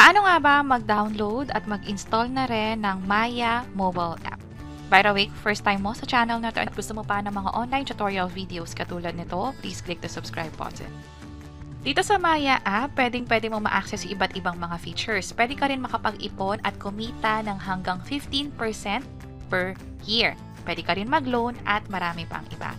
Paano nga ba mag-download at mag-install na rin ng Maya mobile app? By the way, first time mo sa channel na to at gusto mo pa ng mga online tutorial videos katulad nito, please click the subscribe button. Dito sa Maya app, pwede mo ma-access yung iba't ibang mga features. Pwede ka rin makapag-ipon at kumita ng hanggang 15% per year. Pwede ka rin mag-loan at marami pang iba.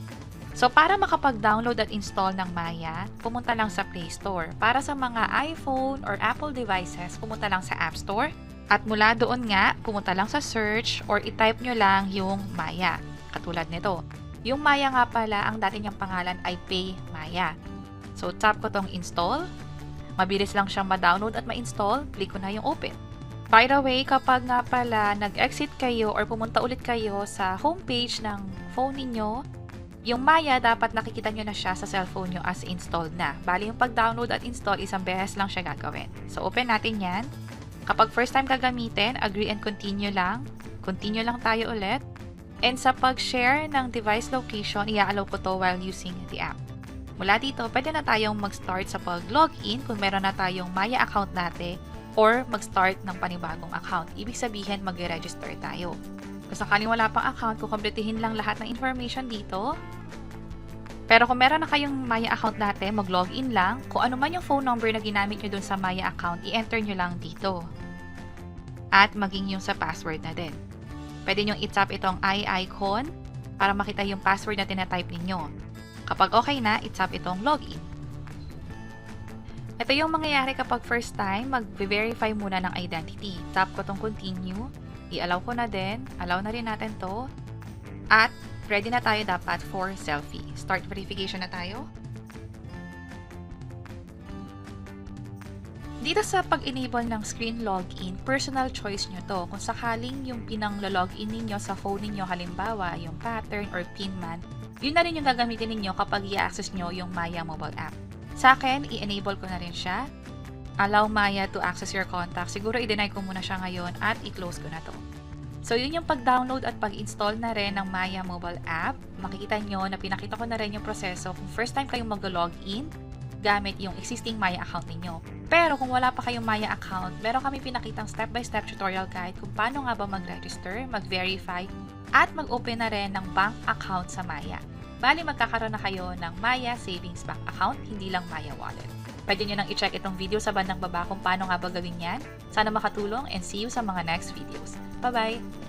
So, para makapag-download at install ng Maya, pumunta lang sa Play Store. Para sa mga iPhone or Apple devices, pumunta lang sa App Store. At mula doon nga, pumunta lang sa search or i-type nyo lang yung Maya. Katulad nito. Yung Maya nga pala, ang dati niyang pangalan ay Pay Maya. So, tap ko tong install. Mabilis lang siyang ma-download at ma-install. Click ko na yung open. By the way, kapag nga pala nag-exit kayo or pumunta ulit kayo sa homepage ng phone ninyo, yung Maya, dapat nakikita nyo na siya sa cellphone nyo as installed na. Bali, yung pag-download at install, isang beses lang siya gagawin. So, open natin yan. Kapag first time gagamitin, agree and continue lang. Continue lang tayo ulit. And sa pag-share ng device location, i-allow ko to while using the app. Mula dito, pwede na tayong mag-start sa pag-login kung meron na tayong Maya account natin or mag-start ng panibagong account. Ibig sabihin, mag-register tayo. Kung sakaling wala pang account, kukompletihin lang lahat ng information dito. Pero kung meron na kayong Maya account natin, mag-login lang. Kung ano man yung phone number na ginamit nyo dun sa Maya account, i-enter nyo lang dito. At maging yung sa password na din. Pwede nyo i-tap itong eye icon para makita yung password na tinatype ninyo. Kapag okay na, i-tap itong login. Ito yung mangyayari kapag first time, mag-verify muna ng identity. Tap ko itong continue. I-allow ko na din. Allow na rin natin to. At ready na tayo dapat for selfie. Start verification na tayo. Dito sa pag-enable ng screen login, personal choice nyo to. Kung sakaling yung pinang-login ninyo sa phone ninyo, halimbawa yung pattern or pin man, yun na rin yung gagamitin ninyo kapag i-access nyo yung Maya mobile app. Sa akin, i-enable ko na rin siya. Allow Maya to access your contacts. Siguro i-deny ko muna siya ngayon at i-close ko na to. So, yun yung pag-download at pag-install na rin ng Maya mobile app. Makikita nyo na pinakita ko na rin yung proseso kung first time kayong mag-login gamit yung existing Maya account ninyo. Pero kung wala pa kayong Maya account, meron kami pinakitang step-by-step tutorial guide kung paano nga ba mag-register, mag-verify, at mag-open na rin ng bank account sa Maya. Bali, magkakaroon na kayo ng Maya Savings Bank account, hindi lang Maya Wallet. Pwede nyo nang i-check itong video sa bandang baba kung paano nga ba gawin yan. Sana makatulong and see you sa mga next videos. Bye-bye!